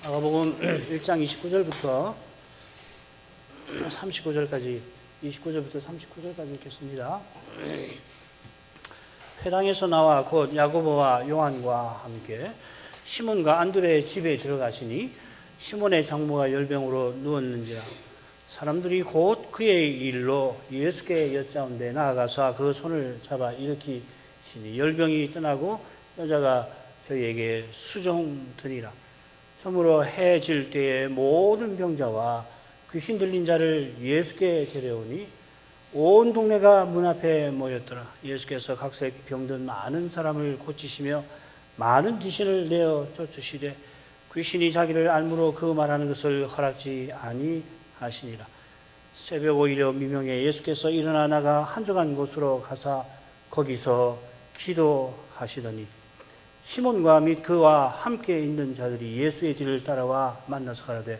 마가복음 1장 29절부터 39절까지 29절부터 39절까지 읽겠습니다. 회당에서 나와 곧 야고보와 요한과 함께 시몬과 안드레의 집에 들어가시니 시몬의 장모가 열병으로 누웠는지라 사람들이 곧 그의 일로 예수께 여짜온데 나아가서 그 손을 잡아 일으키시니 열병이 떠나고 여자가 저희에게 수종드니라. 처음으로 해 질 때에 모든 병자와 귀신 들린 자를 예수께 데려오니 온 동네가 문 앞에 모였더라. 예수께서 각색 병든 많은 사람을 고치시며 많은 귀신을 내어 쫓으시되 귀신이 자기를 알므로 그 말하는 것을 허락지 아니하시니라. 새벽 오히려 미명에 예수께서 일어나 나가 한적한 곳으로 가사 거기서 기도하시더니 시몬과 및 그와 함께 있는 자들이 예수의 뒤를 따라와 만나서 가라되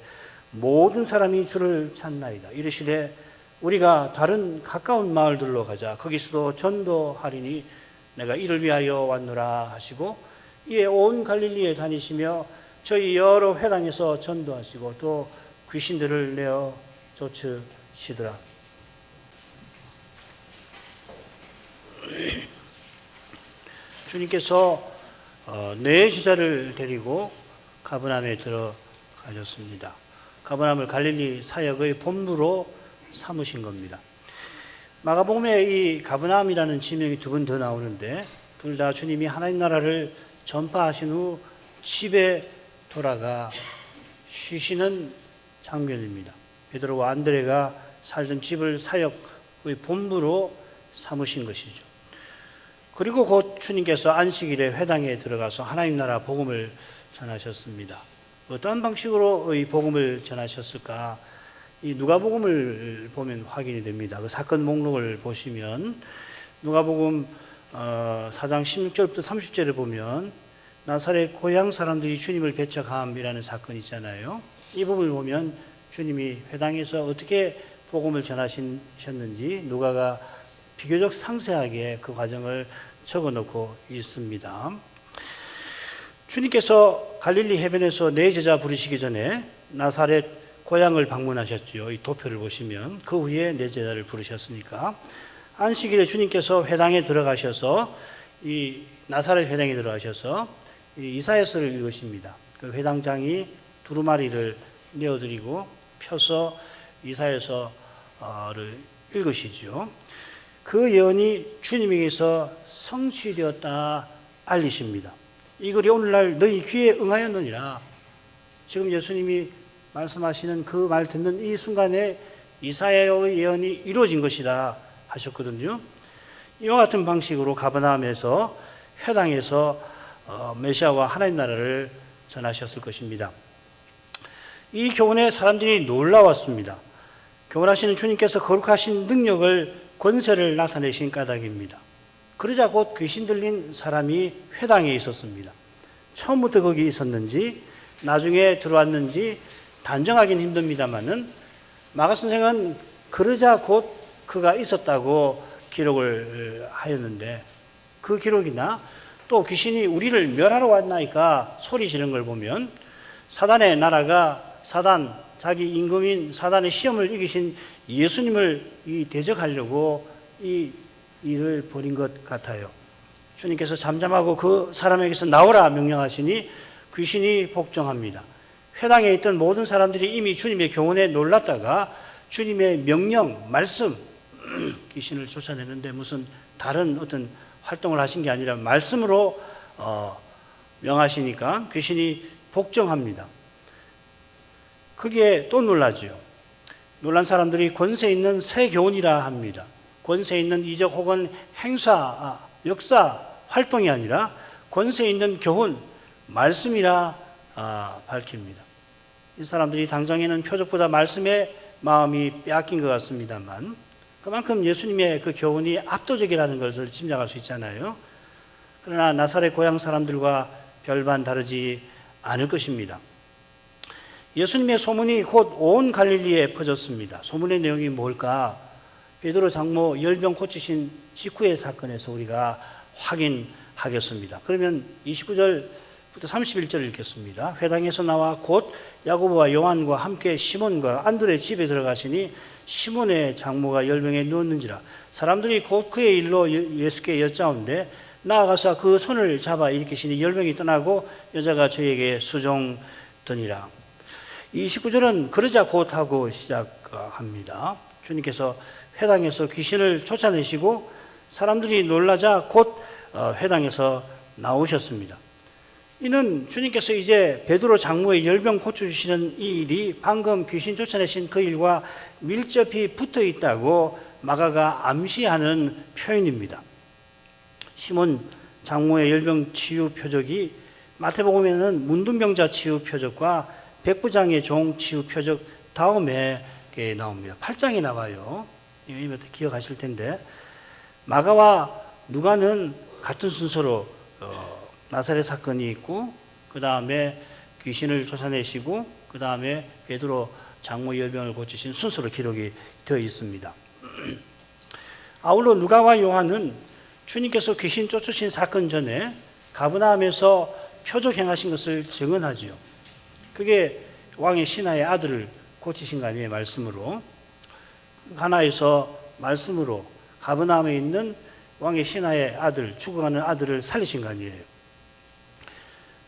모든 사람이 주를 찾나이다. 이르시되 우리가 다른 가까운 마을들로 가자. 거기서도 전도하리니 내가 이를 위하여 왔노라 하시고 이에 온 갈릴리에 다니시며 저희 여러 회당에서 전도하시고 또 귀신들을 내어 쫓으시더라. 주님께서 네 제자를 데리고 가버나움에 들어가셨습니다. 가버나움을 갈릴리 사역의 본부로 삼으신 겁니다. 마가복음에 이 가버나움이라는 지명이 두 번 더 나오는데 둘 다 주님이 하나님 나라를 전파하신 후 집에 돌아가 쉬시는 장면입니다. 베드로와 안드레가 살던 집을 사역의 본부로 삼으신 것이죠. 그리고 곧 주님께서 안식일에 회당에 들어가서 하나님 나라 복음을 전하셨습니다. 어떠한 방식으로 이 복음을 전하셨을까? 이 누가복음을 보면 확인이 됩니다. 그 사건 목록을 보시면 누가복음 4장 16절부터 30절을 보면 나사렛 고향 사람들이 주님을 배척함이라는 사건이 있잖아요. 이 부분을 보면 주님이 회당에서 어떻게 복음을 전하셨는지 누가가 비교적 상세하게 그 과정을 적어놓고 있습니다. 주님께서 갈릴리 해변에서 네 제자 부르시기 전에 나사렛 고향을 방문하셨죠. 이 도표를 보시면 그 후에 네 제자를 부르셨으니까 안식일에 주님께서 회당에 들어가셔서 이 나사렛 회당에 들어가셔서 이 이사야서를 읽으십니다. 그 회당장이 두루마리를 내어드리고 펴서 이사야서를 읽으시죠. 그 예언이 주님에게서 성취되었다 알리십니다. 이 글이 오늘날 너희 귀에 응하였느니라. 지금 예수님이 말씀하시는 그 말 듣는 이 순간에 이사야의 예언이 이루어진 것이다 하셨거든요. 이와 같은 방식으로 가버나움에서 회당에서 메시아와 하나님 나라를 전하셨을 것입니다. 이 교훈에 사람들이 놀라웠습니다. 교훈하시는 주님께서 거룩하신 능력을 권세를 나타내신 까닭입니다. 그러자 곧 귀신 들린 사람이 회당에 있었습니다. 처음부터 거기 있었는지 나중에 들어왔는지 단정하기는 힘듭니다만은 마가 선생은 그러자 곧 그가 있었다고 기록을 하였는데 그 기록이나 또 귀신이 우리를 멸하러 왔나이까 소리 지르는 걸 보면 사단의 나라가 자기 임금인 사단의 시험을 이기신 예수님을 대적하려고 이 일을 벌인 것 같아요. 주님께서 잠잠하고 그 사람에게서 나오라 명령하시니 귀신이 복종합니다. 회당에 있던 모든 사람들이 이미 주님의 교훈에 놀랐다가 주님의 명령, 말씀, 귀신을 쫓아내는데 무슨 다른 어떤 활동을 하신 게 아니라 말씀으로 명하시니까 귀신이 복종합니다. 그게 또 놀라죠. 놀란 사람들이 권세 있는 새 교훈이라 합니다. 권세 있는 이적 혹은 행사, 역사, 활동이 아니라 권세 있는 교훈, 말씀이라 밝힙니다. 이 사람들이 당장에는 표적보다 말씀에 마음이 빼앗긴 것 같습니다만 그만큼 예수님의 그 교훈이 압도적이라는 것을 짐작할 수 있잖아요. 그러나 나사렛 고향 사람들과 별반 다르지 않을 것입니다. 예수님의 소문이 곧 온 갈릴리에 퍼졌습니다. 소문의 내용이 뭘까? 베드로 장모 열병 고치신 직후의 사건에서 우리가 확인하겠습니다. 그러면 29절 31절을 읽겠습니다. 회당에서 나와 곧 야고보와 요한과 함께 시몬과 안드레 집에 들어가시니 시몬의 장모가 열병에 누웠는지라. 사람들이 곧 그의 일로 예수께 여짜온데 나아가서 그 손을 잡아 일으키시니 열병이 떠나고 여자가 저에게 수종더니라. 29절은 그러자 곧 하고 시작합니다. 주님께서 회당에서 귀신을 쫓아내시고 사람들이 놀라자 곧 회당에서 나오셨습니다. 이는 주님께서 이제 베드로 장모의 열병 고쳐주시는 이 일이 방금 귀신 쫓아내신 그 일과 밀접히 붙어 있다고 마가가 암시하는 표현입니다. 시몬 장모의 열병 치유 표적이 마태복음에는 문둥병자 치유 표적과 백부장의 종 치유 표적 다음에 나옵니다. 8장이 나와요. 이거 기억하실 텐데 마가와 누가는 같은 순서로 나사렛 사건이 있고 그 다음에 귀신을 쫓아내시고 그 다음에 베드로 장모 열병을 고치신 순서로 기록이 되어 있습니다. 아울러 누가와 요한은 주님께서 귀신 쫓으신 사건 전에 가브나움에서 표적 행하신 것을 증언하지요. 그게 왕의 신하의 아들을 고치신 거 아니에요. 말씀으로. 가나에서 말씀으로 가브나움에 있는 왕의 신하의 아들, 죽어가는 아들을 살리신 거 아니에요.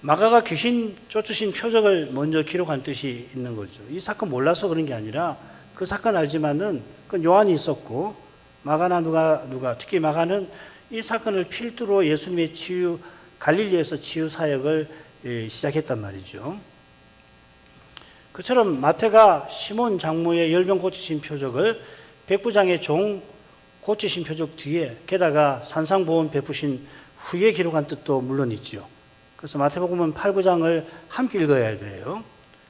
마가가 귀신 쫓으신 표적을 먼저 기록한 뜻이 있는 거죠. 이 사건 몰라서 그런 게 아니라 그 사건 알지만은 그건 요한이 있었고 마가나 누가 특히 마가는 이 사건을 필두로 예수님의 치유 갈릴리에서 치유 사역을 시작했단 말이죠. 그처럼 마태가 시몬 장모의 열병 고치신 표적을 백부장의 종 고치신 표적 뒤에 게다가 산상보험 베푸신 후에 기록한 뜻도 물론 있죠. 그래서 마태복음은 8, 9장을 함께 읽어야 돼요.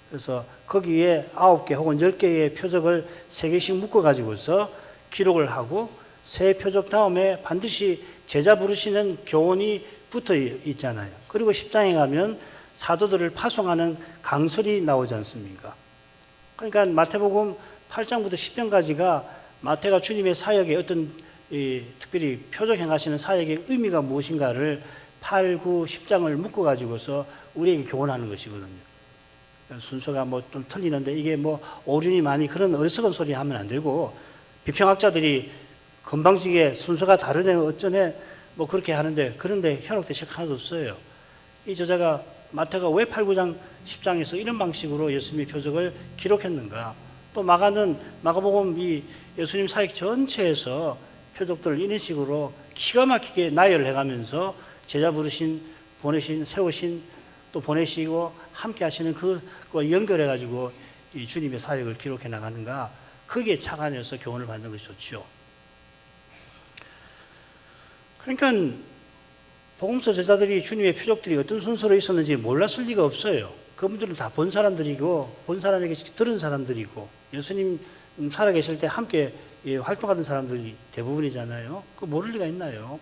그래서 거기에 9개 혹은 10개의 표적을 3개씩 묶어가지고서 기록을 하고 새 표적 다음에 반드시 제자 부르시는 교훈이 붙어 있잖아요. 그리고 10장에 가면 사도들을 파송하는 강설이 나오지 않습니까? 그러니까 마태복음 8장부터 10장까지가 마태가 주님의 사역에 어떤 특별히 표적 행하시는 사역의 의미가 무엇인가를 8, 9, 10장을 묶어가지고서 우리에게 교훈하는 것이거든요. 순서가 뭐 좀 틀리는데 이게 뭐 오륜이 많이 그런 어리석은 소리 하면 안 되고 비평학자들이 건방지게 순서가 다르네 어쩌네 뭐 그렇게 하는데 그런데 현혹대책 하나도 없어요. 이 저자가 마태가 왜 8, 9장, 10장에서 이런 방식으로 예수님의 표적을 기록했는가? 또 마가는 마가복음 이 예수님 사역 전체에서 표적들을 이런 식으로 기가 막히게 나열을 해가면서 제자 부르신, 보내신, 세우신, 또 보내시고 함께 하시는 그거 연결해가지고 이 주님의 사역을 기록해 나가는가? 거기에 착안해서 교훈을 받는 것이 좋죠. 그러니까 복음서 제자들이 주님의 표적들이 어떤 순서로 있었는지 몰랐을 리가 없어요. 그분들은 다 본 사람들이고 본 사람에게 들은 사람들이고 예수님 살아계실 때 함께 활동하던 사람들이 대부분이잖아요. 그거 모를 리가 있나요?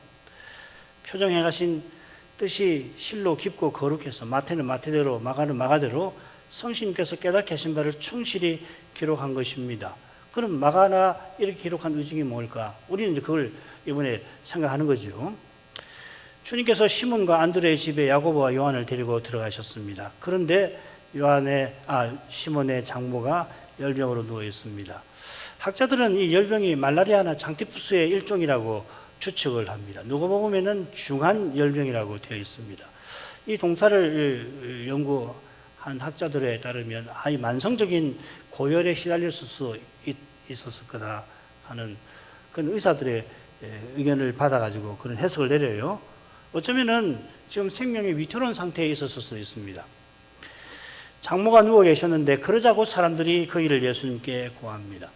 표정해 가신 뜻이 실로 깊고 거룩해서 마태는 마태대로 마가는 마가대로 성신께서 깨닫게 하신 바를 충실히 기록한 것입니다. 그럼 마가나 이렇게 기록한 의중이 뭘까? 우리는 이제 그걸 이번에 생각하는 거죠. 주님께서 시몬과 안드레의 집에 야고보와 요한을 데리고 들어가셨습니다. 그런데 시몬의 장모가 열병으로 누워 있습니다. 학자들은 이 열병이 말라리아나 장티푸스의 일종이라고 추측을 합니다. 누가복음에는 중한 열병이라고 되어 있습니다. 이 동사를 연구한 학자들에 따르면 아예 만성적인 고열에 시달렸을 수 있었을 거다 하는 그런 의사들의 의견을 받아가지고 그런 해석을 내려요. 어쩌면은 지금 생명이 위태로운 상태에 있었을 수도 있습니다. 장모가 누워 계셨는데 그러자고 사람들이 그 일을 예수님께 고합니다.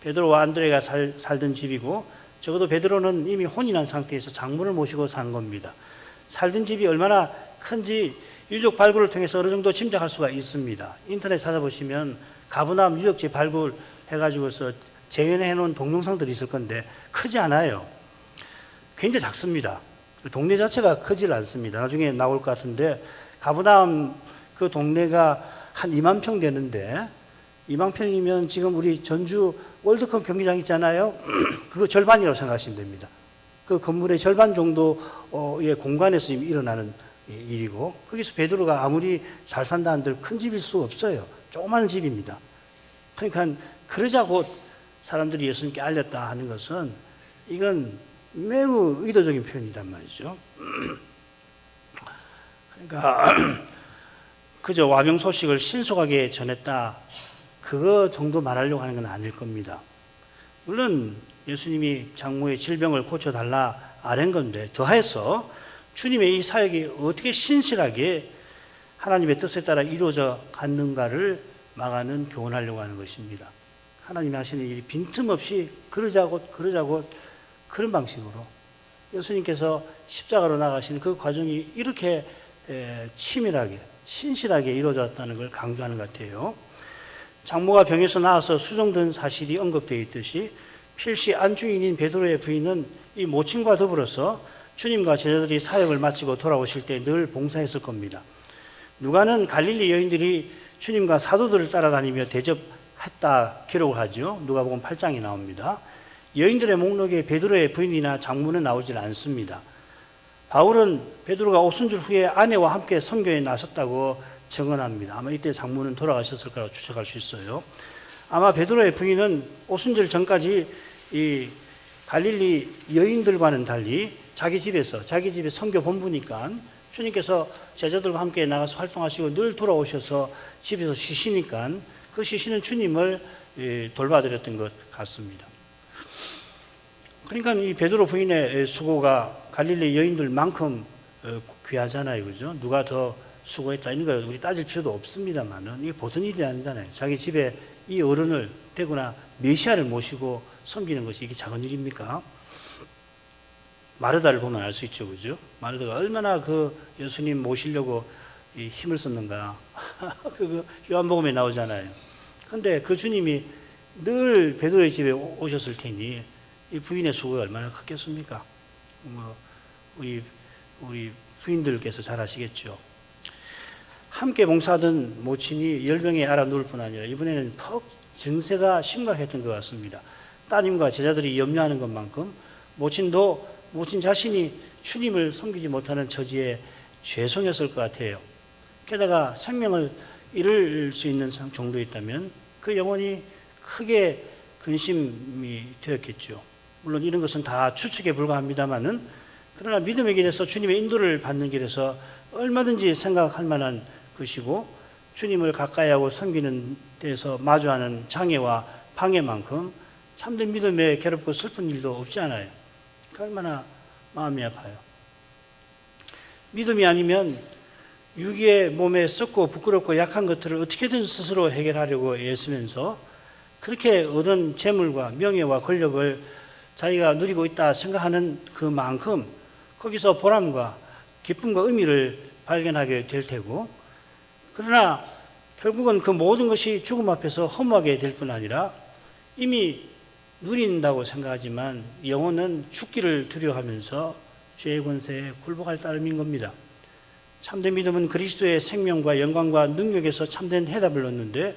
베드로와 안드레가 살던 집이고 적어도 베드로는 이미 혼이 난 상태에서 장모를 모시고 산 겁니다. 살던 집이 얼마나 큰지 유적 발굴을 통해서 어느 정도 짐작할 수가 있습니다. 인터넷 찾아보시면 가브나움 유적지 발굴해가지고서 재현해 놓은 동영상들이 있을 건데 크지 않아요. 굉장히 작습니다. 동네 자체가 크질 않습니다. 나중에 나올 것 같은데 가브나움 그 동네가 한 2만 평 되는데 2만 평이면 지금 우리 전주 월드컵 경기장 있잖아요. 그거 절반이라고 생각하시면 됩니다. 그 건물의 절반 정도의 공간에서 일어나는 일이고, 거기서 베드로가 아무리 잘 산다 한들 큰 집일 수 없어요. 조그마한 집입니다. 그러니까 그러자고 사람들이 예수님께 알렸다 하는 것은 이건 매우 의도적인 표현이란 말이죠. 그러니까 그저 와병 소식을 신속하게 전했다, 그거 정도 말하려고 하는 건 아닐 겁니다. 물론 예수님이 장모의 질병을 고쳐달라 아랜 건데, 더해서 주님의 이 사역이 어떻게 신실하게 하나님의 뜻에 따라 이루어져 갔는가를 막아는 교훈하려고 하는 것입니다. 하나님이 하시는 일이 빈틈없이 그러자고 그런 방식으로 예수님께서 십자가로 나가시는 그 과정이 이렇게 치밀하게 신실하게 이루어졌다는 걸 강조하는 것 같아요. 장모가 병에서 나와서 수정된 사실이 언급되어 있듯이 필시 안주인인 베드로의 부인은 이 모친과 더불어서 주님과 제자들이 사역을 마치고 돌아오실 때 늘 봉사했을 겁니다. 누가는 갈릴리 여인들이 주님과 사도들을 따라다니며 대접했다 기록을 하죠. 누가복음 8장에 나옵니다. 여인들의 목록에 베드로의 부인이나 장모는 나오질 않습니다. 바울은 베드로가 오순절 후에 아내와 함께 선교에 나섰다고 증언합니다. 아마 이때 장모는 돌아가셨을 거라고 추측할 수 있어요. 아마 베드로의 부인은 오순절 전까지 이 갈릴리 여인들과는 달리 자기 집에 선교 본부니까 주님께서 제자들과 함께 나가서 활동하시고 늘 돌아오셔서 집에서 쉬시니까 그 쉬시는 주님을 돌봐드렸던 것 같습니다. 그러니까 이 베드로 부인의 수고가 갈릴리 여인들만큼 귀하잖아요, 그죠? 누가 더 수고했다 이런 거 우리 따질 필요도 없습니다만은 이게 보통 일이 아니잖아요. 자기 집에 이 어른을 대구나 메시아를 모시고 섬기는 것이 이게 작은 일입니까? 마르다를 보면 알 수 있죠, 그죠? 마르다가 얼마나 그 예수님 모시려고 이 힘을 썼는가. 그 요한복음에 나오잖아요. 근데 그 주님이 늘 베드로의 집에 오셨을 테니 이 부인의 수고가 얼마나 컸겠습니까? 우리 부인들께서 잘 아시겠죠. 함께 봉사하던 모친이 열병에 앓아 누울 뿐 아니라 이번에는 퍽 증세가 심각했던 것 같습니다. 따님과 제자들이 염려하는 것만큼 모친 자신이 주님을 섬기지 못하는 처지에 죄송했을 것 같아요. 게다가 생명을 잃을 수 있는 정도에 있다면 그 영혼이 크게 근심이 되었겠죠. 물론 이런 것은 다 추측에 불과합니다만은, 그러나 믿음의 길에서 주님의 인도를 받는 길에서 얼마든지 생각할 만한 것이고, 주님을 가까이하고 섬기는 데서 마주하는 장애와 방해만큼 참된 믿음에 괴롭고 슬픈 일도 없지 않아요. 얼마나 마음이 아파요. 믿음이 아니면 유기의 몸에 썩고 부끄럽고 약한 것들을 어떻게든 스스로 해결하려고 애쓰면서 그렇게 얻은 재물과 명예와 권력을 자기가 누리고 있다 생각하는 그만큼 거기서 보람과 기쁨과 의미를 발견하게 될 테고, 그러나 결국은 그 모든 것이 죽음 앞에서 허무하게 될 뿐 아니라 이미 누린다고 생각하지만 영혼은 죽기를 두려워하면서 죄의 권세에 굴복할 따름인 겁니다. 참된 믿음은 그리스도의 생명과 영광과 능력에서 참된 해답을 얻는데,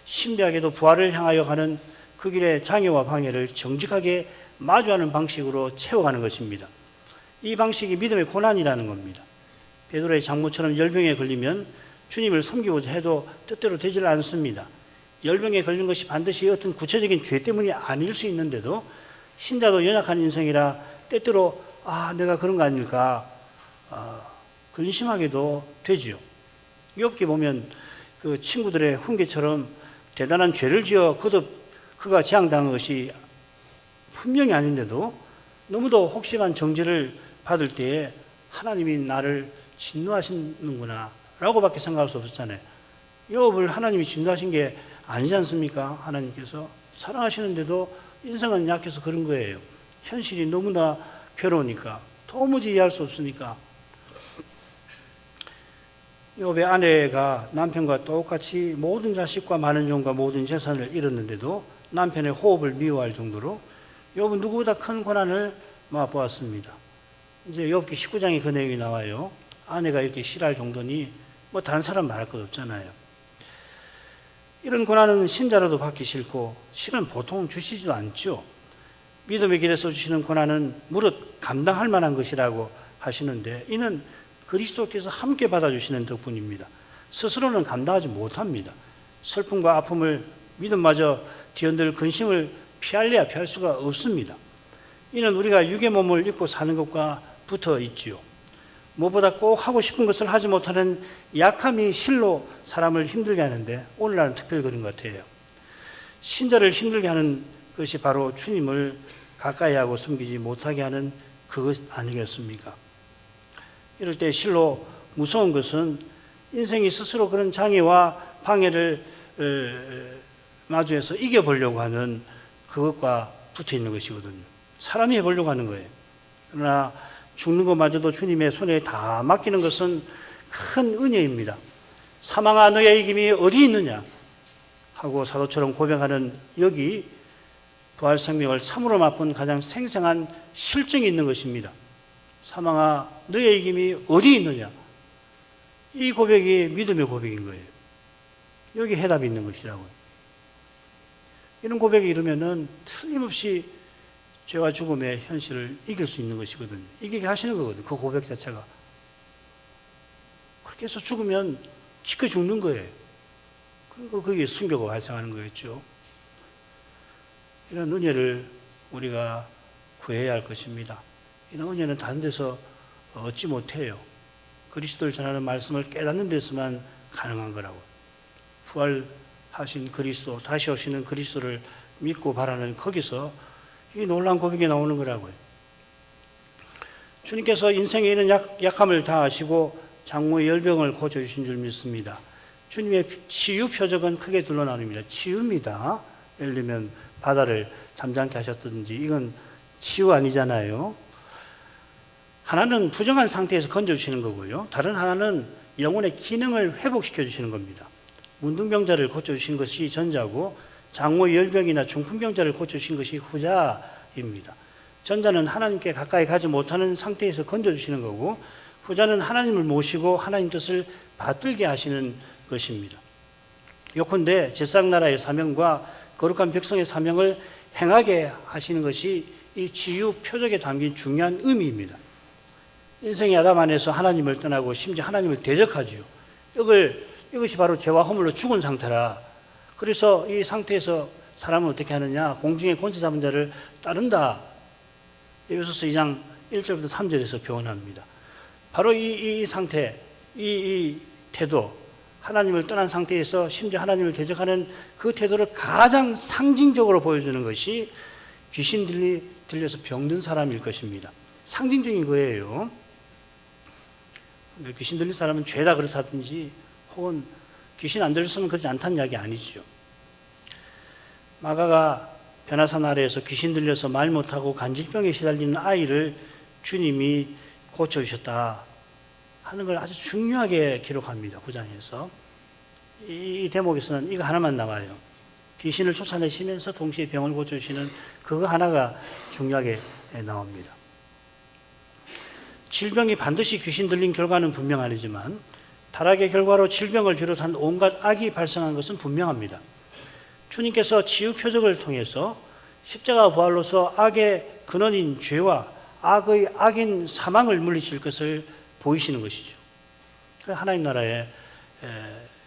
신비하게도 부활을 향하여 가는 그 길의 장애와 방해를 정직하게 마주하는 방식으로 채워가는 것입니다. 이 방식이 믿음의 고난이라는 겁니다. 베드로의 장모처럼 열병에 걸리면 주님을 섬기고자 해도 뜻대로 되질 않습니다. 열병에 걸린 것이 반드시 어떤 구체적인 죄 때문이 아닐 수 있는데도 신자도 연약한 인생이라 때때로 내가 그런 거 아닐까 근심하게도 되지요. 욥기 보면 그 친구들의 훈계처럼 대단한 죄를 지어 거듭 그가 재앙당한 것이 분명히 아닌데도 너무도 혹심한 정죄를 받을 때에 하나님이 나를 진노하시는구나 라고밖에 생각할 수 없었잖아요. 욥을 하나님이 진노하신 게 아니지 않습니까? 하나님께서 사랑하시는데도 인생은 약해서 그런 거예요. 현실이 너무나 괴로우니까, 도무지 이해할 수 없으니까. 욥의 아내가 남편과 똑같이 모든 자식과 많은 종과 모든 재산을 잃었는데도 남편의 호흡을 미워할 정도로 욥은 누구보다 큰 고난을 맛보았습니다. 이제 욥기 19장에 그 내용이 나와요. 아내가 이렇게 싫어할 정도니 뭐 다른 사람 말할 것 없잖아요. 이런 고난은 신자라도 받기 싫고 실은 보통 주시지도 않죠. 믿음의 길에서 주시는 고난은 무릇 감당할 만한 것이라고 하시는데, 이는 그리스도께서 함께 받아주시는 덕분입니다. 스스로는 감당하지 못합니다. 슬픔과 아픔을 믿음마저 뒤흔들 근심을 피할래야 피할 수가 없습니다. 이는 우리가 육의 몸을 입고 사는 것과 붙어 있지요. 무엇보다 꼭 하고 싶은 것을 하지 못하는 약함이 실로 사람을 힘들게 하는데 오늘날은 특별히 그런 것 같아요. 신자를 힘들게 하는 것이 바로 주님을 가까이 하고 섬기지 못하게 하는 그것 아니겠습니까? 이럴 때 실로 무서운 것은 인생이 스스로 그런 장애와 방해를 마주해서 이겨보려고 하는 그것과 붙어 있는 것이거든요. 사람이 해보려고 하는 거예요. 그러나 죽는 것마저도 주님의 손에 다 맡기는 것은 큰 은혜입니다. 사망아 너의 이김이 어디 있느냐 하고 사도처럼 고백하는 여기 부활 생명을 참으로 맛본 가장 생생한 실증이 있는 것입니다. 사망아 너의 이김이 어디 있느냐, 이 고백이 믿음의 고백인 거예요. 여기 해답이 있는 것이라고요. 이런 고백이 이르면은 틀림없이 죄와 죽음의 현실을 이길 수 있는 것이거든요. 이기게 하시는 거거든요. 그 고백 자체가. 그렇게 해서 죽으면 기꺼이 죽는 거예요. 그리고 그게 순교가 발생하는 거겠죠. 이런 은혜를 우리가 구해야 할 것입니다. 이런 은혜는 다른 데서 얻지 못해요. 그리스도를 전하는 말씀을 깨닫는 데서만 가능한 거라고. 부활하신 그리스도, 다시 오시는 그리스도를 믿고 바라는 거기서 이 놀라운 고백이 나오는 거라고요. 주님께서 인생에 있는 약함을 다 아시고 장모의 열병을 고쳐주신 줄 믿습니다. 주님의 치유 표적은 크게 둘로 나눕니다. 치유입니다. 예를 들면 바다를 잠잠케 하셨든지, 이건 치유 아니잖아요. 하나는 부정한 상태에서 건져주시는 거고요. 다른 하나는 영혼의 기능을 회복시켜 주시는 겁니다. 문둥병자를 고쳐주신 것이 전자고, 장모 열병이나 중풍병자를 고쳐주신 것이 후자입니다. 전자는 하나님께 가까이 가지 못하는 상태에서 건져주시는 거고, 후자는 하나님을 모시고 하나님 뜻을 받들게 하시는 것입니다. 요컨대 제사장나라의 사명과 거룩한 백성의 사명을 행하게 하시는 것이 이 치유 표적에 담긴 중요한 의미입니다. 인생의 아담 안에서 하나님을 떠나고 심지어 하나님을 대적하지요. 이것이 바로 죄와 허물로 죽은 상태라. 그래서 이 상태에서 사람은 어떻게 하느냐? 공중의 권세 잡은 자를 따른다. 에베소서 2장 1절부터 3절에서 교훈합니다. 바로 이 상태, 이 태도, 하나님을 떠난 상태에서 심지어 하나님을 대적하는 그 태도를 가장 상징적으로 보여주는 것이 귀신 들려서 병든 사람일 것입니다. 상징적인 거예요. 귀신 들린 사람은 죄다 그렇다든지 혹은 귀신 안 들렸으면 그렇지 않다는 이야기 아니죠. 마가가 변화산 아래에서 귀신 들려서 말 못하고 간질병에 시달리는 아이를 주님이 고쳐주셨다 하는 걸 아주 중요하게 기록합니다. 9장에서. 이 대목에서는 이거 하나만 나와요. 귀신을 쫓아내시면서 동시에 병을 고쳐주시는 그거 하나가 중요하게 나옵니다. 질병이 반드시 귀신 들린 결과는 분명 아니지만 타락의 결과로 질병을 비롯한 온갖 악이 발생한 것은 분명합니다. 주님께서 치유 표적을 통해서 십자가 부활로서 악의 근원인 죄와 악의 악인 사망을 물리칠 것을 보이시는 것이죠. 하나님 나라의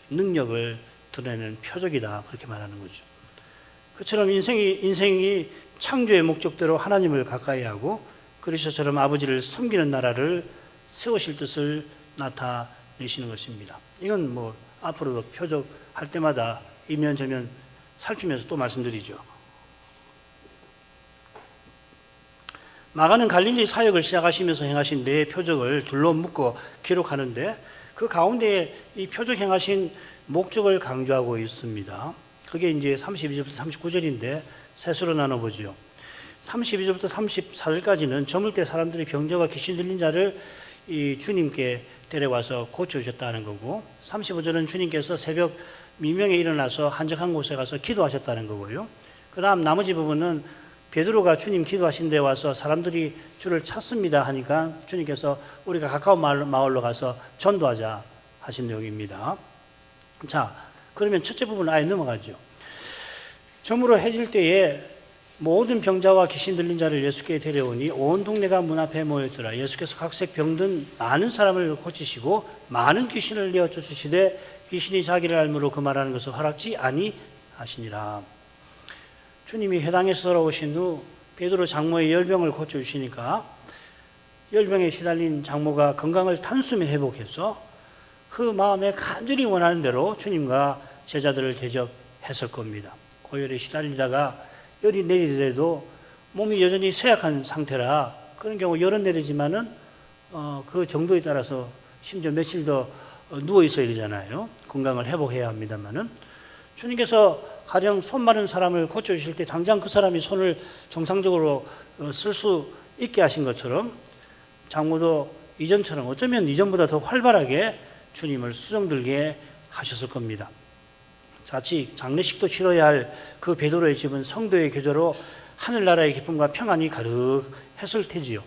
능력을 드러내는 표적이다, 그렇게 말하는 거죠. 그처럼 인생이 창조의 목적대로 하나님을 가까이 하고 그리스도처럼 아버지를 섬기는 나라를 세우실 뜻을 나타내시는 것입니다. 이건 뭐 앞으로도 표적할 때마다 이면저면 살피면서 또 말씀드리죠. 마가는 갈릴리 사역을 시작하시면서 행하신 네 표적을 둘로 묶어 기록하는데 그 가운데 이 표적 행하신 목적을 강조하고 있습니다. 그게 이제 32절부터 39절인데 셋으로 나눠보죠. 32절부터 34절까지는 저물 때 사람들이 병자와 귀신 들린 자를 이 주님께 데려와서 고쳐주셨다는 거고, 35절은 주님께서 새벽 미명에 일어나서 한적한 곳에 가서 기도하셨다는 거고요. 그 다음 나머지 부분은 베드로가 주님 기도하신 데 와서 사람들이 주를 찾습니다 하니까 주님께서 우리가 가까운 마을로 가서 전도하자 하신 내용입니다. 자, 그러면 첫째 부분 아예 넘어가죠. 저물어 해질 때에 모든 병자와 귀신 들린 자를 예수께 데려오니 온 동네가 문 앞에 모였더라. 예수께서 각색 병든 많은 사람을 고치시고 많은 귀신을 내어 쫓으시되 귀신이 자기를 알므로 그 말하는 것을 허락지 아니하시니라. 주님이 회당에서 돌아오신 후 베드로 장모의 열병을 고쳐주시니까 열병에 시달린 장모가 건강을 단숨에 회복해서 그 마음에 간절히 원하는 대로 주님과 제자들을 대접했을 겁니다. 고열에 시달리다가 열이 내리더라도 몸이 여전히 쇠약한 상태라 그런 경우 열은 내리지만은 그 정도에 따라서 심지어 며칠 더 누워 있어야 되잖아요. 건강을 회복해야 합니다만은 주님께서 가령 손 마른 사람을 고쳐주실 때 당장 그 사람이 손을 정상적으로 쓸 수 있게 하신 것처럼 장모도 이전처럼 어쩌면 이전보다 더 활발하게 주님을 수정들게 하셨을 겁니다. 자칫 장례식도 치러야 할 그 베드로의 집은 성도의 교제로 하늘나라의 기쁨과 평안이 가득했을 테지요.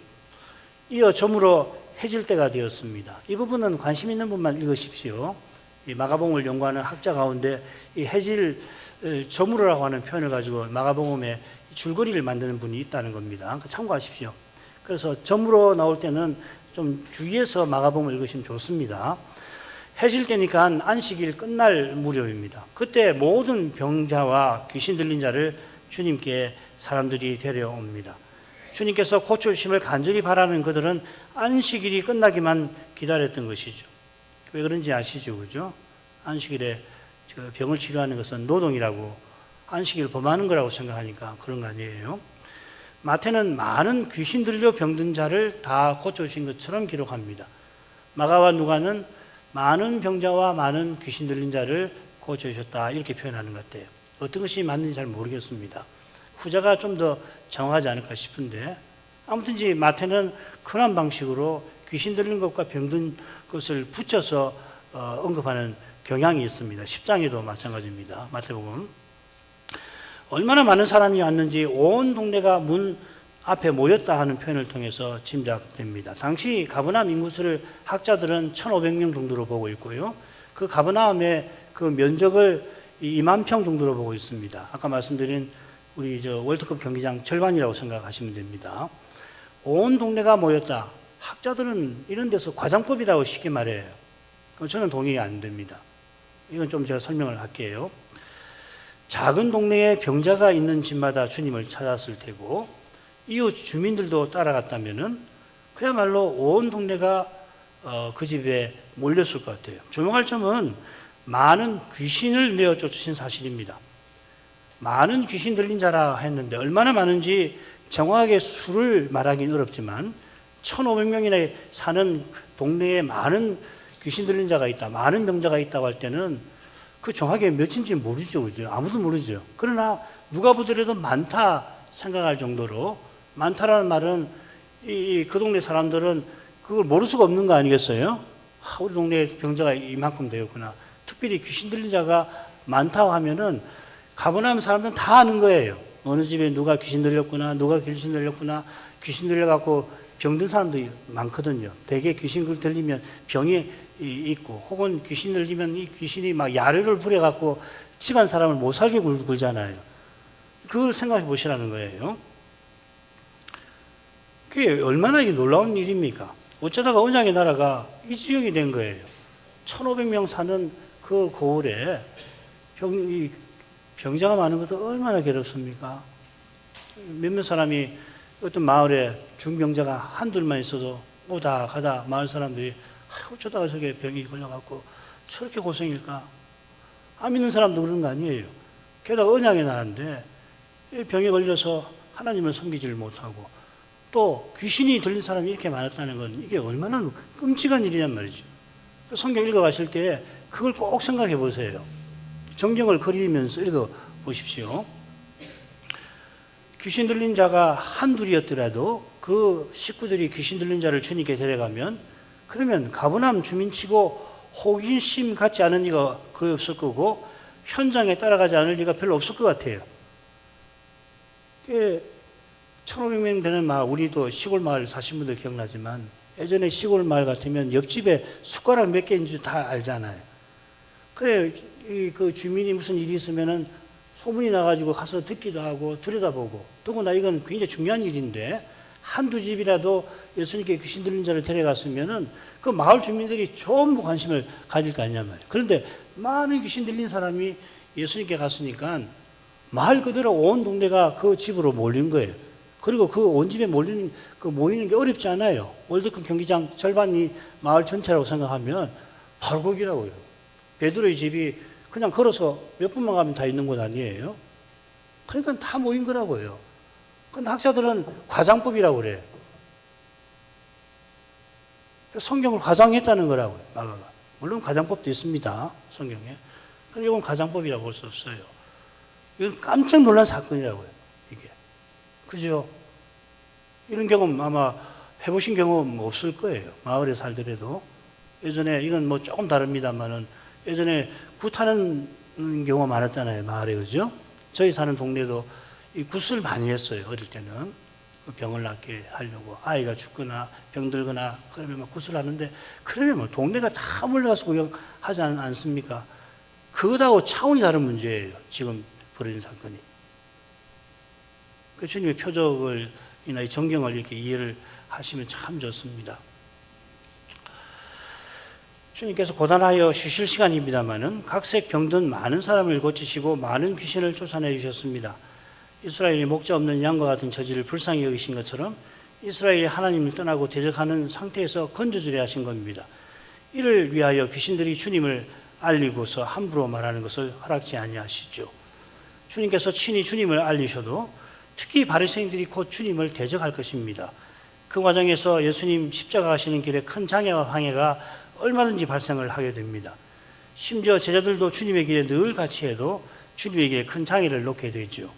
이어 저물어 해질 때가 되었습니다. 이 부분은 관심 있는 분만 읽으십시오. 이 마가복음을 연구하는 학자 가운데 이 해질 저물어라고 하는 표현을 가지고 마가복음에 줄거리를 만드는 분이 있다는 겁니다. 참고하십시오. 그래서 저물어 나올 때는 좀 주의해서 마가복음을 읽으시면 좋습니다. 해질 때니까 안식일 끝날 무렵입니다. 그때 모든 병자와 귀신 들린 자를 주님께 사람들이 데려옵니다. 주님께서 고쳐주심을 간절히 바라는 그들은 안식일이 끝나기만 기다렸던 것이죠. 왜 그런지 아시죠? 그죠? 안식일에 병을 치료하는 것은 노동이라고 안식일 범하는 거라고 생각하니까 그런 거 아니에요. 마태는 많은 귀신 들려 병든 자를 다 고쳐주신 것처럼 기록합니다. 마가와 누가는 많은 병자와 많은 귀신 들린 자를 고쳐주셨다 이렇게 표현하는 것 같아요. 어떤 것이 맞는지 잘 모르겠습니다. 후자가 좀 더 정확하지 않을까 싶은데 아무튼지 마태는 그런 방식으로 귀신 들린 것과 병든 것을 붙여서 언급하는 경향이 있습니다. 10장에도 마찬가지입니다. 마태복음. 얼마나 많은 사람이 왔는지 온 동네가 문 앞에 모였다 하는 표현을 통해서 짐작됩니다. 당시 가버나움 인구수를 학자들은 1,500명 정도로 보고 있고요. 그 가버나움의 그 면적을 2만 평 정도로 보고 있습니다. 아까 말씀드린 우리 월드컵 경기장 절반이라고 생각하시면 됩니다. 온 동네가 모였다. 학자들은 이런 데서 과장법이라고 쉽게 말해요. 저는 동의 안 됩니다. 이건 좀 제가 설명을 할게요. 작은 동네에 병자가 있는 집마다 주님을 찾았을 테고 이웃 주민들도 따라갔다면은 그야말로 온 동네가 그 집에 몰렸을 것 같아요. 주목할 점은 많은 귀신을 내어 쫓으신 사실입니다. 많은 귀신 들린 자라 했는데 얼마나 많은지 정확하게 수를 말하기는 어렵지만 1,500명이나 사는 동네에 많은 귀신 들린 자가 있다, 많은 병자가 있다고 할 때는 그 정확하게 몇인지 모르죠, 그죠? 아무도 모르죠. 그러나 누가 보더라도 많다 생각할 정도로 많다라는 말은 그 동네 사람들은 그걸 모를 수가 없는 거 아니겠어요? 우리 동네에 병자가 이만큼 되었구나. 특별히 귀신 들린 자가 많다고 하면은 가버나움 사람들은 다 아는 거예요. 어느 집에 누가 귀신 들렸구나, 누가 귀신 들렸구나, 귀신 들려갖고 병든 사람도 많거든요. 대개 귀신 들리면 병이 있고, 혹은 귀신 들리면 이 귀신이 막 야르를 부려갖고 집안 사람을 못 살게 굴잖아요. 그걸 생각해 보시라는 거예요. 그게 얼마나 놀라운 일입니까? 어쩌다가 언약의 나라가 이 지역이 된 거예요. 1,500명 사는 그 고을에 병자가 많은 것도 얼마나 괴롭습니까? 몇몇 사람이 어떤 마을에 중병자가 한둘만 있어도 오다 가다 마을 사람들이 어쩌다가 저게 병이 걸려갖고 저렇게 고생일까? 안 믿는 사람도 그런 거 아니에요. 게다가 언약의 나라인데 병에 걸려서 하나님을 섬기지를 못하고 또 귀신이 들린 사람이 이렇게 많았다는 건 이게 얼마나 끔찍한 일이냔 말이죠. 성경 읽어가실 때 그걸 꼭 생각해 보세요. 정경을 그리면서 읽어 보십시오. 귀신 들린 자가 한둘이었더라도 그 식구들이 귀신 들린 자를 주님께 데려가면 그러면 가버나움 주민치고 호기심 갖지 않은 이가 거의 없을 거고 현장에 따라가지 않을 이가 별로 없을 것 같아요. 1,500명 되는 마을, 우리도 시골 마을 사신 분들 기억나지만 예전에 시골 마을 같으면 옆집에 숟가락 몇 개인지 다 알잖아요. 그래, 그 주민이 무슨 일이 있으면은 소문이 나가지고 가서 듣기도 하고 들여다보고, 더구나 이건 굉장히 중요한 일인데 한두 집이라도 예수님께 귀신 들린 자를 데려갔으면은 그 마을 주민들이 전부 관심을 가질 거 아니냐 말이에요. 그런데 많은 귀신 들린 사람이 예수님께 갔으니까 마을 그대로 온 동네가 그 집으로 몰린 거예요. 그리고 그 온 집에 모이는 게 어렵지 않아요. 월드컵 경기장 절반이 마을 전체라고 생각하면 바로 거기라고요. 베드로의 집이 그냥 걸어서 몇 분만 가면 다 있는 곳 아니에요. 그러니까 다 모인 거라고요. 근데 학자들은 과장법이라고 그래요. 성경을 과장했다는 거라고요, 마가가. 물론 과장법도 있습니다, 성경에. 근데 이건 과장법이라고 볼 수 없어요. 이건 깜짝 놀란 사건이라고요, 이게. 그죠? 이런 경험 아마 해보신 경험 없을 거예요. 마을에 살더라도. 예전에, 이건 뭐 조금 다릅니다만은, 예전에 굿하는 경우가 많았잖아요, 마을에. 그죠? 저희 사는 동네도 이 굿을 많이 했어요, 어릴 때는. 병을 낫게 하려고. 아이가 죽거나 병들거나 그러면 막 굿을 하는데, 그러면 뭐 동네가 다 몰려가서 구경하지 않습니까? 그거하고 차원이 다른 문제예요, 지금 벌어진 사건이. 그 주님의 표적을, 이 정경을 이렇게 이해를 하시면 참 좋습니다. 주님께서 고단하여 쉬실 시간입니다마는 각색 병든 많은 사람을 고치시고 많은 귀신을 쫓아내 주셨습니다. 이스라엘이 목자 없는 양과 같은 처지를 불쌍히 여기신 것처럼 이스라엘이 하나님을 떠나고 대적하는 상태에서 건져주려 하신 겁니다. 이를 위하여 귀신들이 주님을 알리고서 함부로 말하는 것을 허락지 아니하시죠. 주님께서 친히 주님을 알리셔도 특히 바리새인들이 곧 주님을 대적할 것입니다. 그 과정에서 예수님 십자가 가시는 길에 큰 장애와 방해가 얼마든지 발생을 하게 됩니다. 심지어 제자들도 주님의 길에 늘 같이 해도 주님의 길에 큰 장애를 놓게 되죠.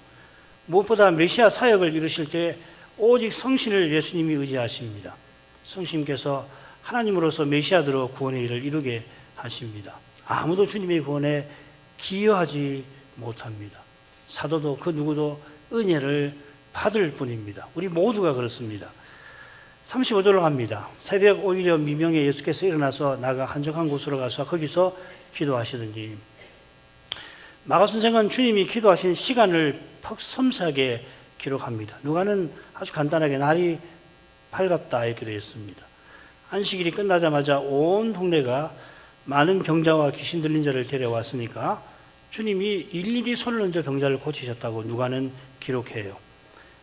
무엇보다 메시아 사역을 이루실 때 오직 성신을 예수님이 의지하십니다. 성신께서 하나님으로서 메시아들로 구원의 일을 이루게 하십니다. 아무도 주님의 구원에 기여하지 못합니다. 사도도 그 누구도 은혜를 받을 뿐입니다. 우리 모두가 그렇습니다. 35절로 갑니다. 새벽 오히려 미명에 예수께서 일어나서 나가 한적한 곳으로 가서 거기서 기도하시더니, 마가 선생은 주님이 기도하신 시간을 섬세하게 기록합니다. 누가는 아주 간단하게 날이 밝았다 이렇게 되어 있습니다. 안식일이 끝나자마자 온 동네가 많은 병자와 귀신 들린 자를 데려왔으니까 주님이 일일이 손을 얹어 병자를 고치셨다고 누가는 기록해요.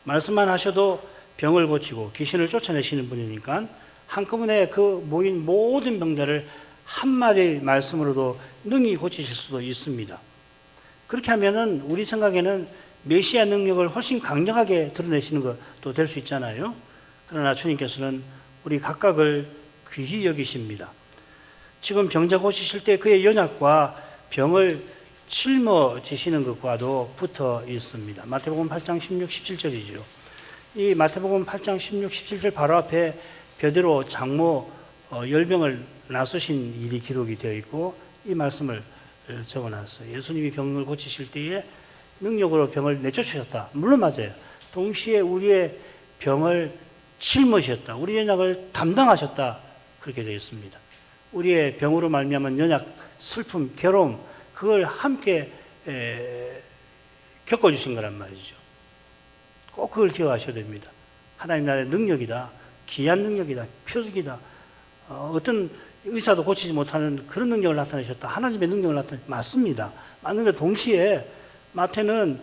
말씀만 하셔도 병을 고치고 귀신을 쫓아내시는 분이니까 한꺼번에 그 모인 모든 병자를 한마디 말씀으로도 능히 고치실 수도 있습니다. 그렇게 하면은 우리 생각에는 메시아 능력을 훨씬 강력하게 드러내시는 것도 될 수 있잖아요. 그러나 주님께서는 우리 각각을 귀히 여기십니다. 지금 병자 고치실 때 그의 연약과 병을 짊어지시는 것과도 붙어 있습니다. 마태복음 8장 16, 17절이죠. 이 마태복음 8장 16, 17절 바로 앞에 베드로 장모 열병을 나서신 일이 기록이 되어 있고 이 말씀을 적어놨어요. 예수님이 병을 고치실 때에 능력으로 병을 내쫓으셨다. 물론 맞아요. 동시에 우리의 병을 짊어지셨다. 우리의 연약을 담당하셨다. 그렇게 되어 있습니다. 우리의 병으로 말미암은 연약, 슬픔, 괴로움 그걸 함께 겪어주신 거란 말이죠. 꼭 그걸 기억하셔야 됩니다. 하나님 나라의 능력이다. 귀한 능력이다. 표적이다. 어떤 의사도 고치지 못하는 그런 능력을 나타내셨다. 하나님의 능력을 맞습니다. 맞는데 동시에 마태는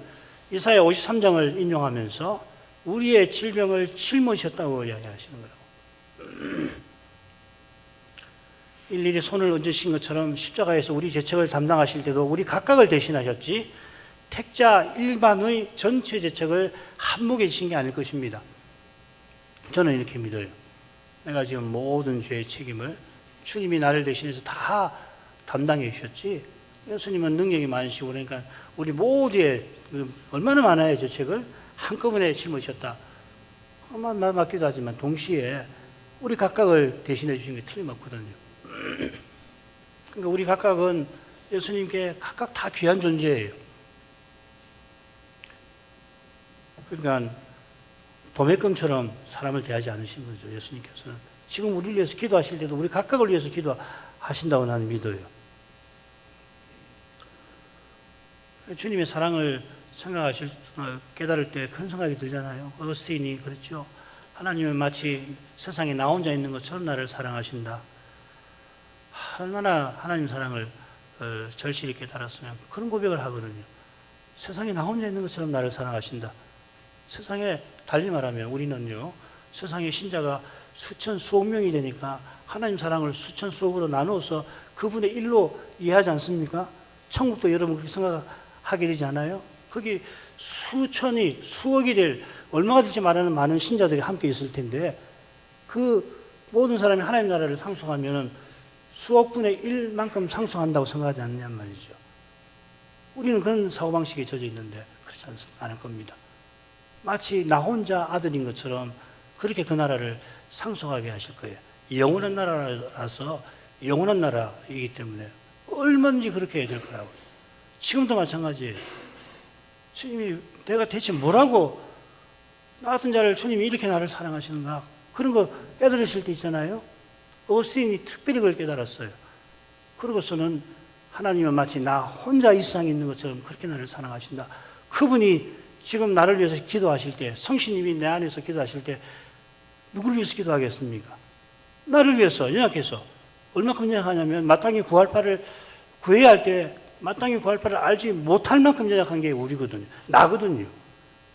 이사야 53장을 인용하면서 우리의 질병을 짊어지셨다고 이야기하시는 거라고. 일일이 손을 얹으신 것처럼 십자가에서 우리 죄책을 담당하실 때도 우리 각각을 대신하셨지 택자 일반의 전체 죄책을 한 목에 지신 게 아닐 것입니다. 저는 이렇게 믿어요. 내가 지금 모든 죄의 책임을 주님이 나를 대신해서 다 담당해 주셨지. 예수님은 능력이 많으시고 그러니까 우리 모두의 얼마나 많아요 죄책을 한꺼번에 짊어지셨다. 말 맞기도 하지만 동시에 우리 각각을 대신해 주신 게 틀림없거든요. 그러니까 우리 각각은 예수님께 각각 다 귀한 존재예요. 그러니까 도매금처럼 사람을 대하지 않으신 거죠. 예수님께서는 지금 우리를 위해서 기도하실 때도 우리 각각을 위해서 기도하신다고 나는 믿어요. 주님의 사랑을 깨달을 때 큰 생각이 들잖아요. 어거스틴이 그랬죠. 하나님은 마치 세상에 나 혼자 있는 것처럼 나를 사랑하신다. 얼마나 하나님 사랑을 절실히 깨달았으면 그런 고백을 하거든요. 세상에 나 혼자 있는 것처럼 나를 사랑하신다. 세상에 달리 말하면 우리는요, 세상의 신자가 수천 수억 명이 되니까 하나님 사랑을 수천 수억으로 나누어서 그분의 일로 이해하지 않습니까? 천국도 여러분 그렇게 생각하게 되지 않아요? 거기 수천이 수억이 될 얼마가 될지 말하는 많은 신자들이 함께 있을 텐데 그 모든 사람이 하나님 나라를 상속하면 수억 분의 1만큼 상속한다고 생각하지 않느냐 말이죠. 우리는 그런 사고방식에 젖어 있는데 그렇지 않을 겁니다. 마치 나 혼자 아들인 것처럼 그렇게 그 나라를 상속하게 하실 거예요. 영원한 나라라서 영원한 나라이기 때문에 얼마든지 그렇게 해야 될 거라고. 지금도 마찬가지예요. 주님이 내가 대체 뭐라고 나 같은 자를 주님이 이렇게 나를 사랑하시는가 그런 거 깨달으실 때 있잖아요. 어거스틴이 특별히 그걸 깨달았어요. 그러고서는 하나님은 마치 나 혼자 이 세상에 있는 것처럼 그렇게 나를 사랑하신다. 그분이 지금 나를 위해서 기도하실 때, 성신님이 내 안에서 기도하실 때 누구를 위해서 기도하겠습니까? 나를 위해서 연약해서 얼마큼 연약하냐면 마땅히 구할바를 구해야 할 때 마땅히 구할바를 알지 못할 만큼 연약한 게 우리거든요. 나거든요.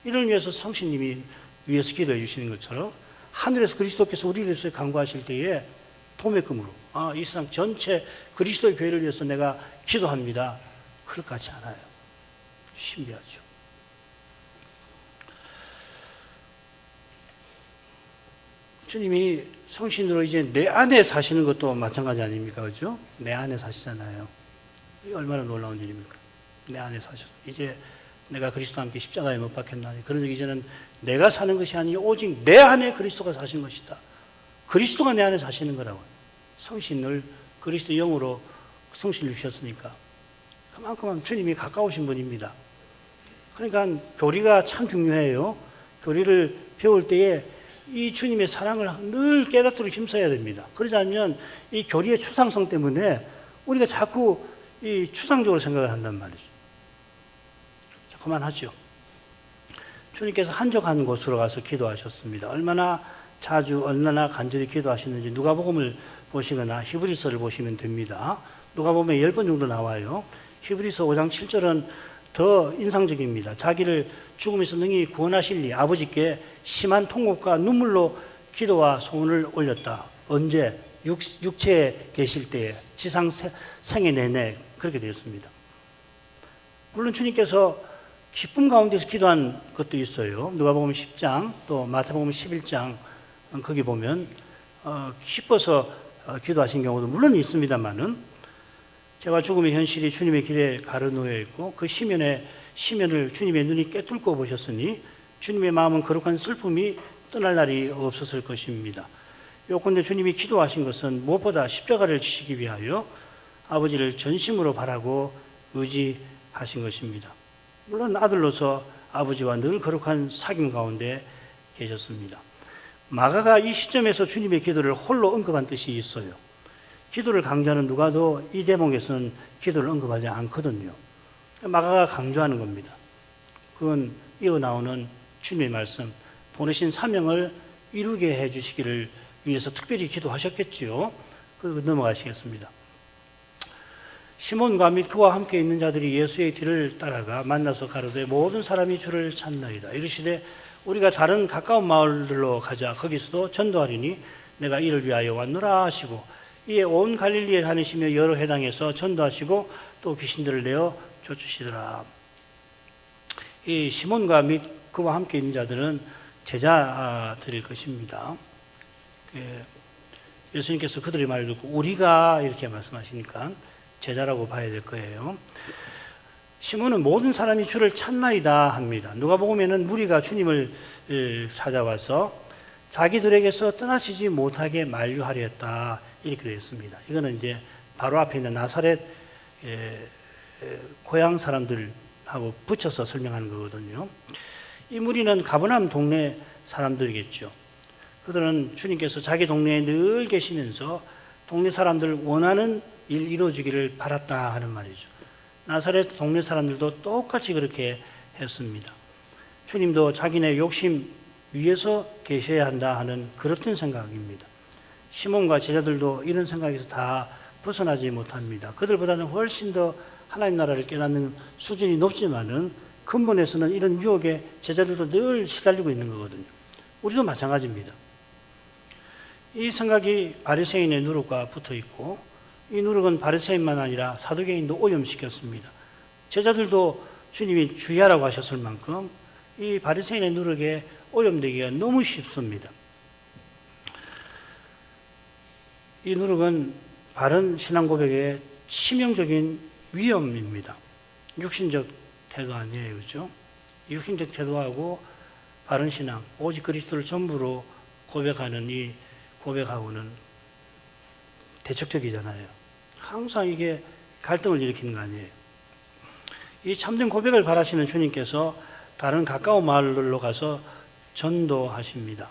이를 위해서 성신님이 위해서 기도해 주시는 것처럼 하늘에서 그리스도께서 우리를 위해서 간구하실 때에 도매금으로 이 세상 전체 그리스도의 교회를 위해서 내가 기도합니다. 그럴 것 같지 않아요. 신비하죠. 주님이 성신으로 이제 내 안에 사시는 것도 마찬가지 아닙니까? 그죠? 내 안에 사시잖아요. 이게 얼마나 놀라운 일입니까? 내 안에 사셔서. 이제 내가 그리스도와 함께 십자가에 못 박혔나니. 그런 적 이제는 내가 사는 것이 아니라 오직 내 안에 그리스도가 사신 것이다. 그리스도가 내 안에 사시는 거라고. 성신을 그리스도 영으로 성신을 주셨으니까. 그만큼 주님이 가까우신 분입니다. 그러니까 교리가 참 중요해요. 교리를 배울 때에 이 주님의 사랑을 늘 깨닫도록 힘써야 됩니다. 그러지 않으면 이 교리의 추상성 때문에 우리가 자꾸 이 추상적으로 생각을 한단 말이죠. 자, 그만하죠. 주님께서 한적한 곳으로 가서 기도하셨습니다. 얼마나 자주, 얼마나 간절히 기도하셨는지 누가복음을 보시거나 히브리서를 보시면 됩니다. 누가복음에 10번 정도 나와요. 히브리서 5장 7절은 더 인상적입니다. 자기를 죽음에서 능히 구원하실리 아버지께 심한 통곡과 눈물로 기도와 소원을 올렸다. 언제? 육체에 계실 때에 지상 생애 내내 그렇게 되었습니다. 물론 주님께서 기쁨 가운데서 기도한 것도 있어요. 누가복음 10장 또 마태복음 11장 거기 보면 기뻐서 기도하신 경우도 물론 있습니다만은 제가 죽음의 현실이 주님의 길에 가로놓여 있고 그 시면을 주님의 눈이 꿰뚫고 보셨으니 주님의 마음은 거룩한 슬픔이 떠날 날이 없었을 것입니다. 요컨대 주님이 기도하신 것은 무엇보다 십자가를 지시기 위하여 아버지를 전심으로 바라고 의지하신 것입니다. 물론 아들로서 아버지와 늘 거룩한 사귐 가운데 계셨습니다. 마가가 이 시점에서 주님의 기도를 홀로 언급한 뜻이 있어요. 기도를 강조하는 누가도 이 대목에서는 기도를 언급하지 않거든요. 마가가 강조하는 겁니다. 그건 이어 나오는 주님의 말씀, 보내신 사명을 이루게 해주시기를 위해서 특별히 기도하셨겠지요. 그리고 넘어가시겠습니다. 시몬과 및 그와 함께 있는 자들이 예수의 뒤를 따라가 만나서 가로되 모든 사람이 주를 찾나이다. 이르시되 우리가 다른 가까운 마을들로 가자. 거기서도 전도하리니 내가 이를 위하여 왔노라 하시고 이에 온 갈릴리에 다니시며 여러 회당에서 전도하시고 또 귀신들을 내어 쫓으시더라. 이 시몬과 및 그와 함께 있는 자들은 제자들일 것입니다. 예수님께서 그들의 말을 듣고 우리가 이렇게 말씀하시니까 제자라고 봐야 될 거예요. 시몬은 모든 사람이 주를 찾나이다 합니다. 누가복음에는 무리가 주님을 찾아와서 자기들에게서 떠나시지 못하게 만류하려 했다 이렇게 되어 있습니다. 이거는 이제 바로 앞에 있는 나사렛 고향 사람들하고 붙여서 설명하는 거거든요. 이 무리는 가버나움 동네 사람들이겠죠. 그들은 주님께서 자기 동네에 늘 계시면서 동네 사람들 원하는 일 이루어지기를 바랐다 하는 말이죠. 나사렛 동네 사람들도 똑같이 그렇게 했습니다. 주님도 자기네 욕심 위에서 계셔야 한다 하는 그렇던 생각입니다. 시몬과 제자들도 이런 생각에서 다 벗어나지 못합니다. 그들보다는 훨씬 더 하나님 나라를 깨닫는 수준이 높지만은 근본에서는 이런 유혹에 제자들도 늘 시달리고 있는 거거든요. 우리도 마찬가지입니다. 이 생각이 바리새인의 누룩과 붙어 있고 이 누룩은 바리새인만 아니라 사두개인도 오염시켰습니다. 제자들도 주님이 주의하라고 하셨을 만큼 이 바리새인의 누룩에 오염되기가 너무 쉽습니다. 이 누룩은 바른 신앙 고백의 치명적인 위험입니다. 육신적 태도 아니에요, 그렇죠? 육신적 태도하고 바른 신앙, 오직 그리스도를 전부로 고백하는 이 고백하고는 대척적이잖아요. 항상 이게 갈등을 일으키는 거 아니에요. 이 참된 고백을 바라시는 주님께서 다른 가까운 마을로 가서 전도하십니다.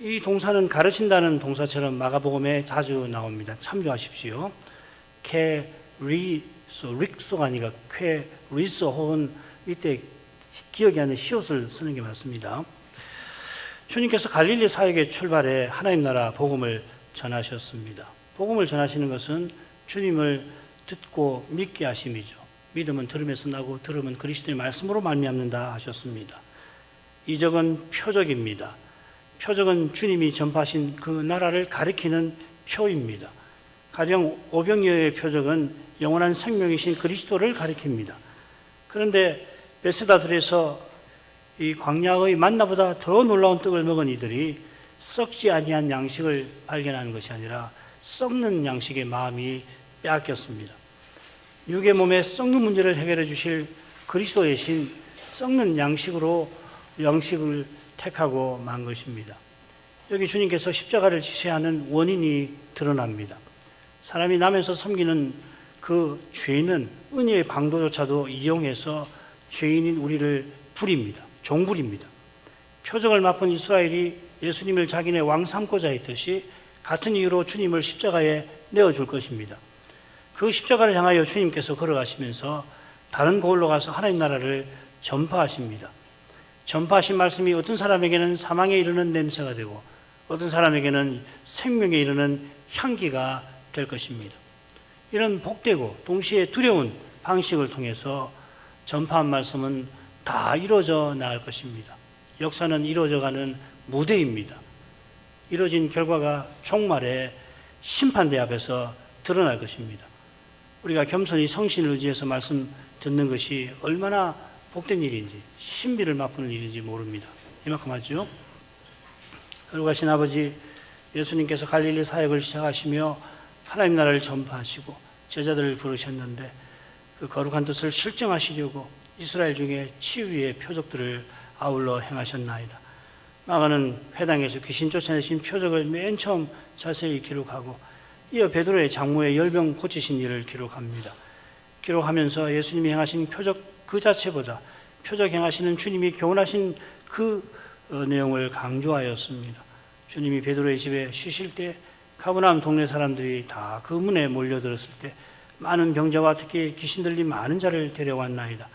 이 동사는 가르친다는 동사처럼 마가복음에 자주 나옵니다. 참조하십시오. 릭소가 아니라 쾌리소 혹은 이때 기억이 안 나는 시옷을 쓰는 게 맞습니다. 주님께서 갈릴리 사역에 출발해 하나님 나라 복음을 전하셨습니다. 복음을 전하시는 것은 주님을 듣고 믿게 하심이죠. 믿음은 들음에서 나고 들음은 그리스도의 말씀으로 말미암는다 하셨습니다. 이적은 표적입니다. 표적은 주님이 전파하신 그 나라를 가리키는 표입니다. 가령 오병이어의 표적은 영원한 생명이신 그리스도를 가리킵니다. 그런데 베세다들에서 이 광야의 만나보다 더 놀라운 떡을 먹은 이들이 썩지 아니한 양식을 발견하는 것이 아니라 썩는 양식의 마음이 빼앗겼습니다. 육의 몸에 썩는 문제를 해결해 주실 그리스도의 신 썩는 양식을 택하고 만 것입니다. 여기 주님께서 십자가를 지셔야 하는 원인이 드러납니다. 사람이 남에서 섬기는 그 죄는 은혜의 방도조차도 이용해서 죄인인 우리를 부립니다. 종부립니다. 표적을 맛본 이스라엘이 예수님을 자기네 왕 삼고자 했듯이 같은 이유로 주님을 십자가에 내어줄 것입니다. 그 십자가를 향하여 주님께서 걸어가시면서 다른 고을로 가서 하나님 나라를 전파하십니다. 전파하신 말씀이 어떤 사람에게는 사망에 이르는 냄새가 되고 어떤 사람에게는 생명에 이르는 향기가 될 것입니다. 이런 복되고 동시에 두려운 방식을 통해서 전파한 말씀은 다 이루어져 나갈 것입니다. 역사는 이루어져가는 무대입니다. 이루어진 결과가 종말에 심판대 앞에서 드러날 것입니다. 우리가 겸손히 성신을 의지해서 말씀 듣는 것이 얼마나 복된 일인지, 신비를 맛보는 일인지 모릅니다. 이만큼 하죠. 거룩하신 아버지, 예수님께서 갈릴리 사역을 시작하시며 하나님 나라를 전파하시고 제자들을 부르셨는데 그 거룩한 뜻을 실정하시려고 이스라엘 중에 치유의 표적들을 아울러 행하셨나이다. 마가는 회당에서 귀신 쫓아내신 표적을 맨 처음 자세히 기록하고 이어 베드로의 장모의 열병 고치신 일을 기록합니다. 기록하면서 예수님이 행하신 표적 그 자체보다 표적 행하시는 주님이 교훈하신 그 내용을 강조하였습니다. 주님이 베드로의 집에 쉬실 때 가버나움 동네 사람들이 다 그 문에 몰려들었을 때 많은 병자와 특히 귀신 들린 많은 자를 데려왔나이다.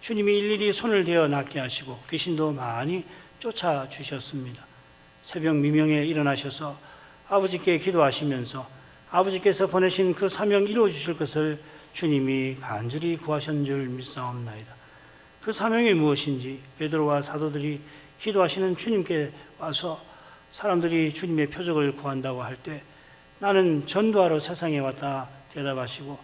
주님이 일일이 손을 대어 낫게 하시고 귀신도 많이 쫓아주셨습니다. 새벽 미명에 일어나셔서 아버지께 기도하시면서 아버지께서 보내신 그 사명 이루어 주실 것을 주님이 간절히 구하신 줄 믿사옵나이다. 그 사명이 무엇인지 베드로와 사도들이 기도하시는 주님께 와서 사람들이 주님의 표적을 구한다고 할 때 나는 전도하러 세상에 왔다 대답하시고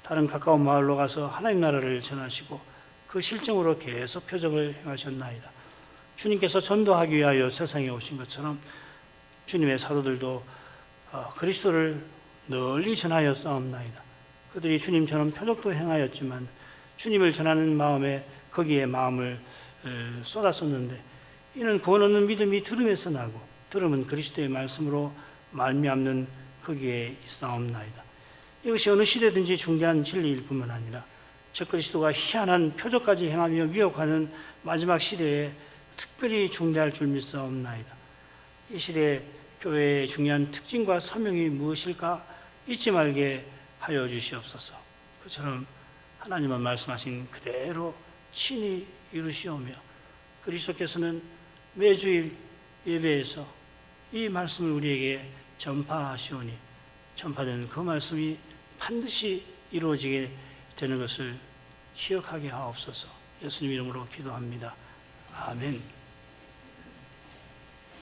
다른 가까운 마을로 가서 하나님 나라를 전하시고 그 실정으로 계속 표적을 행하셨나이다. 주님께서 전도하기 위하여 세상에 오신 것처럼 주님의 사도들도 그리스도를 널리 전하여 싸움나이다. 그들이 주님처럼 표적도 행하였지만 주님을 전하는 마음에 거기에 마음을 쏟았었는데 이는 구원 얻는 믿음이 들음에서 나고 들음은 그리스도의 말씀으로 말미암는 거기에 있사옵나이다. 이것이 어느 시대든지 중대한 진리일 뿐만 아니라 저 그리스도가 희한한 표적까지 행하며 위협하는 마지막 시대에 특별히 중대할 줄 믿사옵나이다. 이 시대의 교회의 중요한 특징과 사명이 무엇일까 잊지 말게 하여 주시옵소서. 그처럼 하나님은 말씀하신 그대로 친히 이루시오며 그리스도께서는 매주일 예배에서 이 말씀을 우리에게 전파하시오니 전파된 그 말씀이 반드시 이루어지게 되는 것을 기억하게 하옵소서. 예수님 이름으로 기도합니다. 아멘.